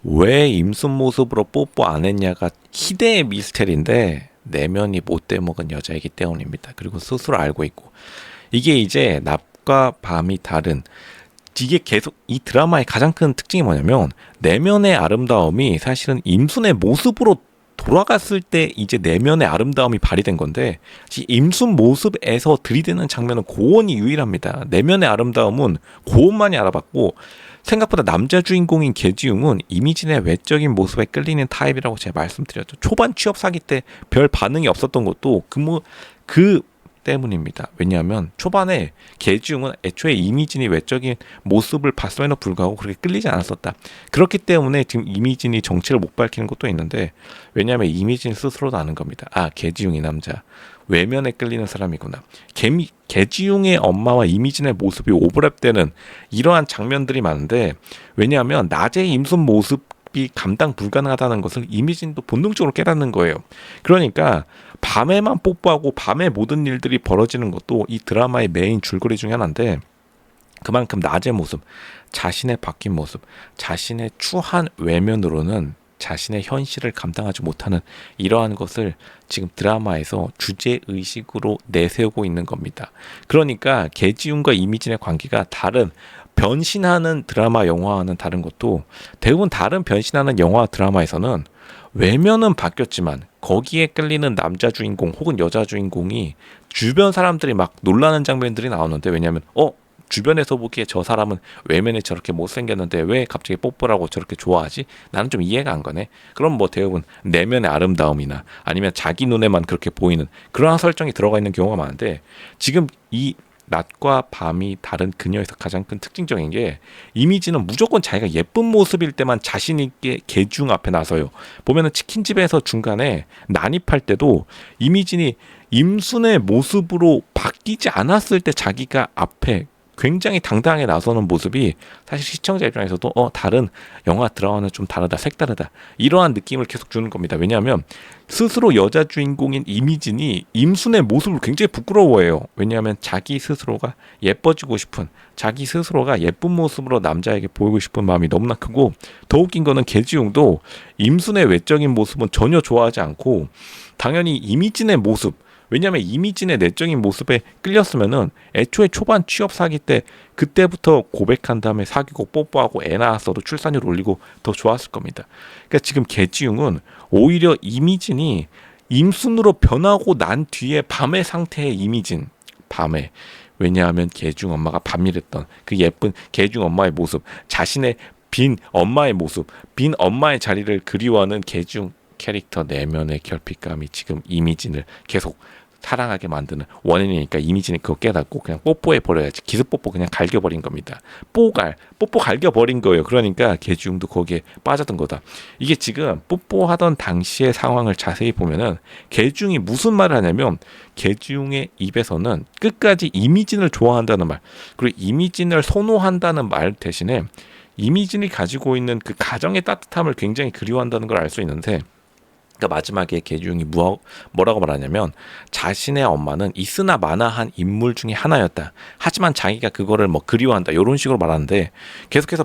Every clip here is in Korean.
왜 임순 모습으로 뽀뽀 안 했냐가 희대의 미스테리인데 내면이 못돼 먹은 여자이기 때문입니다. 그리고 스스로 알고 있고 이게 이제 낮과 밤이 다른 이게 계속 이 드라마의 가장 큰 특징이 뭐냐면 내면의 아름다움이 사실은 임순의 모습으로 돌아갔을 때 이제 내면의 아름다움이 발휘된 건데 임순 모습에서 들이대는 장면은 고원이 유일합니다. 내면의 아름다움은 고원만이 알아봤고 생각보다 남자 주인공인 계지웅은 이미진의 외적인 모습에 끌리는 타입이라고 제가 말씀드렸죠. 초반 취업 사기 때 별 반응이 없었던 것도 그 때문입니다. 왜냐하면 초반에 계지웅은 애초에 이미진이 외적인 모습을 봤음에도 불구하고 그렇게 끌리지 않았었다. 그렇기 때문에 지금 이미진이 정체를 못 밝히는 것도 있는데 왜냐하면 이미진 스스로도 아는 겁니다. 아, 계지웅 이 남자 외면에 끌리는 사람이구나. 계지웅의 엄마와 이미진의 모습이 오버랩되는 이러한 장면들이 많은데 왜냐하면 낮의 임순 모습이 감당 불가능하다는 것을 이미진도 본능적으로 깨닫는 거예요. 그러니까 밤에만 뽀뽀하고 밤에 모든 일들이 벌어지는 것도 이 드라마의 메인 줄거리 중에 하나인데 그만큼 낮의 모습, 자신의 바뀐 모습, 자신의 추한 외면으로는 자신의 현실을 감당하지 못하는 이러한 것을 지금 드라마에서 주제의식으로 내세우고 있는 겁니다. 그러니까 계지웅과 이미진의 관계가 다른 변신하는 드라마, 영화와는 다른 것도 대부분 다른 변신하는 영화, 드라마에서는 외면은 바뀌었지만 거기에 끌리는 남자 주인공 혹은 여자 주인공이 주변 사람들이 막 놀라는 장면들이 나오는데 왜냐하면 주변에서 보기에 저 사람은 외면에 저렇게 못생겼는데 왜 갑자기 뽀뽀라고 저렇게 좋아하지? 나는 좀 이해가 안 가네. 그럼 뭐 대부분 내면의 아름다움이나 아니면 자기 눈에만 그렇게 보이는 그러한 설정이 들어가 있는 경우가 많은데 지금 이 낮과 밤이 다른 그녀에서 가장 큰 특징적인 게 이미지는 무조건 자기가 예쁜 모습일 때만 자신 있게 계중 앞에 나서요. 보면은 치킨집에서 중간에 난입할 때도 이미진이 임순의 모습으로 바뀌지 않았을 때 자기가 앞에 굉장히 당당하게 나서는 모습이 사실 시청자 입장에서도 다른 영화 드라마는 좀 다르다, 색다르다 이러한 느낌을 계속 주는 겁니다. 왜냐하면 스스로 여자 주인공인 이미진이 임순의 모습을 굉장히 부끄러워해요. 왜냐하면 자기 스스로가 예뻐지고 싶은 자기 스스로가 예쁜 모습으로 남자에게 보이고 싶은 마음이 너무나 크고 더 웃긴 거는 계지웅도 임순의 외적인 모습은 전혀 좋아하지 않고 당연히 이미진의 모습 왜냐하면 이미진의 내적인 모습에 끌렸으면은 애초에 초반 취업 사기 때 그때부터 고백한 다음에 사귀고 뽀뽀하고 애 낳았어도 출산율 올리고 더 좋았을 겁니다. 그러니까 지금 계지웅은 오히려 이미진이 임순으로 변하고 난 뒤에 밤의 상태의 이미진 밤에 왜냐하면 계중 엄마가 밤일했던 그 예쁜 계중 엄마의 모습 자신의 빈 엄마의 모습 빈 엄마의 자리를 그리워하는 계중 캐릭터 내면의 결핍감이 지금 이미진을 계속 사랑하게 만드는 원인이니까 이미진이 그거 깨닫고 그냥 뽀뽀해 버려야지 기습 뽀뽀 그냥 갈겨버린 겁니다. 뽀뽀 갈겨버린 거예요. 그러니까 계중도 거기에 빠졌던 거다. 이게 지금 뽀뽀하던 당시의 상황을 자세히 보면은 계중이 무슨 말을 하냐면 계중의 입에서는 끝까지 이미진을 좋아한다는 말 그리고 이미진을 선호한다는 말 대신에 이미진이 가지고 있는 그 가정의 따뜻함을 굉장히 그리워한다는 걸 알 수 있는데 그러니까 마지막에 계중이 뭐라고 말하냐면 자신의 엄마는 있으나 마나한 인물 중에 하나였다. 하지만 자기가 그거를 뭐 그리워한다. 이런 식으로 말하는데 계속해서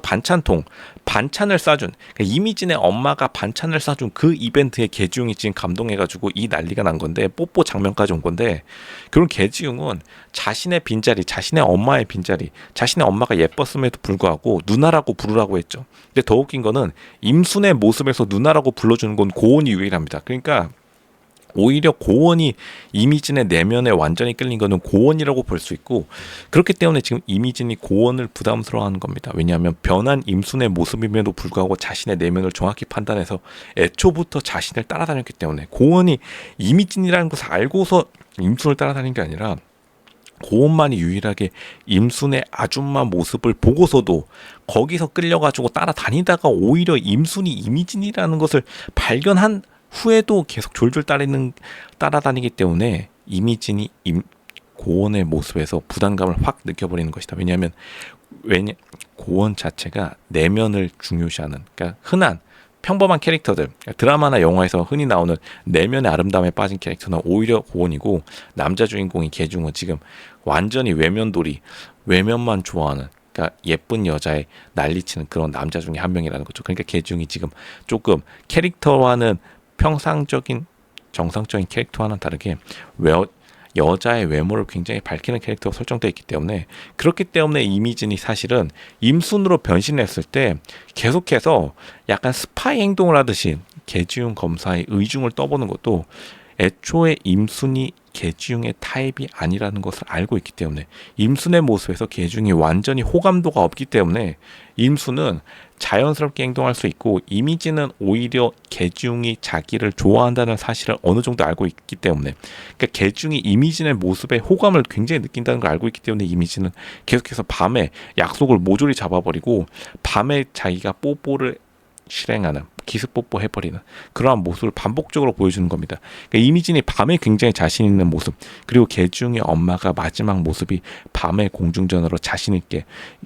반찬을 싸준 그러니까 이미진의 엄마가 반찬을 싸준 그 이벤트에 계중이 지금 감동해가지고 이 난리가 난 건데 뽀뽀 장면까지 온 건데 결국 계중은 자신의 빈자리 자신의 엄마의 빈자리 자신의 엄마가 예뻤음에도 불구하고 누나라고 부르라고 했죠. 근데 더 웃긴 거는 임순의 모습에서 누나라고 불러주는 건 고온이 유일합니다. 그러니까 오히려 고원이 이미진의 내면에 완전히 끌린 거는 고원이라고 볼 수 있고 그렇기 때문에 지금 이미진이 고원을 부담스러워하는 겁니다. 왜냐하면 변한 임순의 모습임에도 불구하고 자신의 내면을 정확히 판단해서 애초부터 자신을 따라다녔기 때문에 고원이 이미진이라는 것을 알고서 임순을 따라다닌 게 아니라 고원만이 유일하게 임순의 아줌마 모습을 보고서도 거기서 끌려가지고 따라다니다가 오히려 임순이 이미진이라는 것을 발견한 후에도 계속 졸졸 따라다니기 때문에 이미진이 고원의 모습에서 부담감을 확 느껴버리는 것이다. 왜냐하면 고원 자체가 내면을 중요시하는 그러니까 흔한 평범한 캐릭터들 드라마나 영화에서 흔히 나오는 내면의 아름다움에 빠진 캐릭터는 오히려 고원이고 남자 주인공인 계중은 지금 완전히 외면돌이 외면만 좋아하는 그러니까 예쁜 여자에 난리치는 그런 남자 중에 한 명이라는 거죠. 그러니까 계중이 지금 조금 캐릭터와는 평상적인 정상적인 캐릭터와는 다르게 외 여자의 외모를 굉장히 밝히는 캐릭터가 설정되어 있기 때문에 그렇기 때문에 이미진이 사실은 임순으로 변신했을 때 계속해서 약간 스파이 행동을 하듯이 계지용 검사의 의중을 떠보는 것도 애초에 임순이 계중의 타입이 아니라는 것을 알고 있기 때문에 임순의 모습에서 계중이 완전히 호감도가 없기 때문에 임순은 자연스럽게 행동할 수 있고 이미지는 오히려 계중이 자기를 좋아한다는 사실을 어느 정도 알고 있기 때문에 그러니까 계중이 이미진의 모습에 호감을 굉장히 느낀다는 걸 알고 있기 때문에 이미지는 계속해서 밤에 약속을 모조리 잡아버리고 밤에 자기가 뽀뽀를 실행하는 기습 뽀뽀 해버리는 그러한 모습을 반복적으로 보여주는 겁니다. 그러니까 이미진이 밤에 굉장히 자신 있는 모습 그리고 계중의 엄마가 마지막 모습이 밤에 공중전으로 자신 있게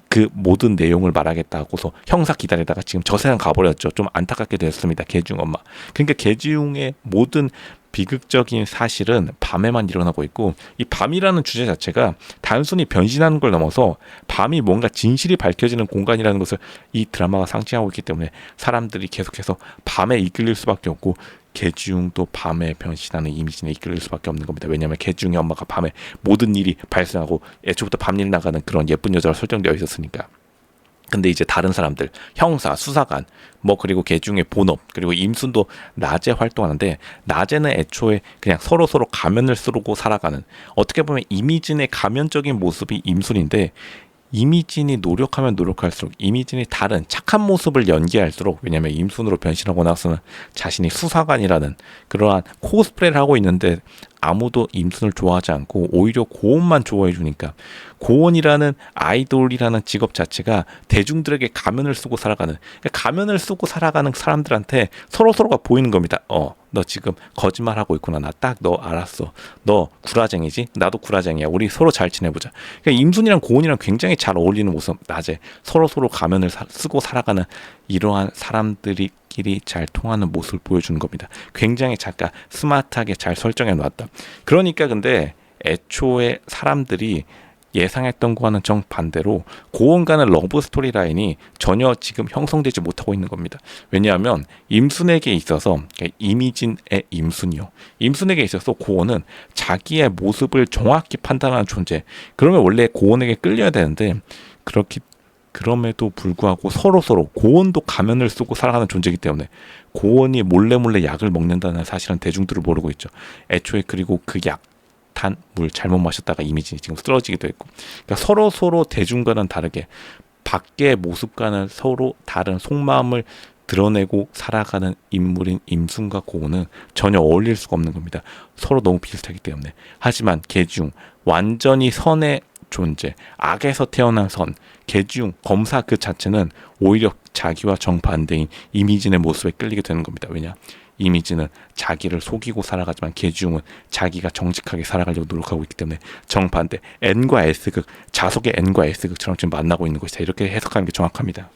그 모든 내용을 말하겠다고서 형사 기다리다가 지금 저 세상 가버렸죠. 좀 안타깝게 됐습니다. 계중 엄마. 그러니까 계중의 모든 비극적인 사실은 밤에만 일어나고 있고 이 밤이라는 주제 자체가 단순히 변신하는 걸 넘어서 밤이 뭔가 진실이 밝혀지는 공간이라는 것을 이 드라마가 상징하고 있기 때문에 사람들이 계속해서 밤에 이끌릴 수밖에 없고 계중도 밤에 변신하는 이미진에 이끌릴 수밖에 없는 겁니다. 왜냐하면 계중의 엄마가 밤에 모든 일이 발생하고 애초부터 밤일 나가는 그런 예쁜 여자로 설정되어 있었으니까. 근데 이제 다른 사람들 형사, 수사관 뭐 그리고 계중의 본업 그리고 임순도 낮에 활동하는데 낮에는 애초에 그냥 서로 가면을 쓰고 살아가는 어떻게 보면 이미진의 가면적인 모습이 임순인데 이미진이 노력하면 노력할수록 이미진이 다른 착한 모습을 연기할수록 왜냐하면 임순으로 변신하고 나서는 자신이 수사관이라는 그러한 코스프레를 하고 있는데 아무도 임순을 좋아하지 않고 오히려 고원만 좋아해 주니까 고원이라는 아이돌이라는 직업 자체가 대중들에게 가면을 쓰고 살아가는 그러니까 가면을 쓰고 살아가는 사람들한테 서로가 보이는 겁니다. 너 지금 거짓말하고 있구나. 나 딱 너 알았어. 너 구라쟁이지? 나도 구라쟁이야. 우리 서로 잘 지내보자. 그러니까 임순이랑 고은이랑 굉장히 잘 어울리는 모습. 낮에 서로 가면을 쓰고 살아가는 이러한 사람들끼리 잘 통하는 모습을 보여주는 겁니다. 굉장히 작가 스마트하게 잘 설정해 놨다. 그러니까 근데 애초에 사람들이 예상했던 거와는 정반대로 고원과는 러브 스토리 라인이 전혀 지금 형성되지 못하고 있는 겁니다. 왜냐하면 임순에게 있어서 이미진의 임순이요. 임순에게 있어서 고원은 자기의 모습을 정확히 판단하는 존재. 그러면 원래 고원에게 끌려야 되는데 그럼에도 불구하고 서로 고원도 가면을 쓰고 살아가는 존재이기 때문에 고원이 몰래 약을 먹는다는 사실은 대중들을 모르고 있죠. 애초에 그리고 그 약 탄 물 잘못 마셨다가 이미진이 지금 쓰러지기도 했고 그러니까 서로 대중과는 다르게 밖의 모습과는 서로 다른 속마음을 드러내고 살아가는 인물인 임순과 고은은 전혀 어울릴 수가 없는 겁니다. 서로 너무 비슷하기 때문에. 하지만 계중 완전히 선의 존재, 악에서 태어난 선, 계중 검사 그 자체는 오히려 자기와 정반대인 이미진의 모습에 끌리게 되는 겁니다. 왜냐? 이미지는 자기를 속이고 살아가지만 계중은 자기가 정직하게 살아가려고 노력하고 있기 때문에 정반대 N과 S극, 자석의 N과 S극처럼 지금 만나고 있는 것이다. 이렇게 해석하는 게 정확합니다.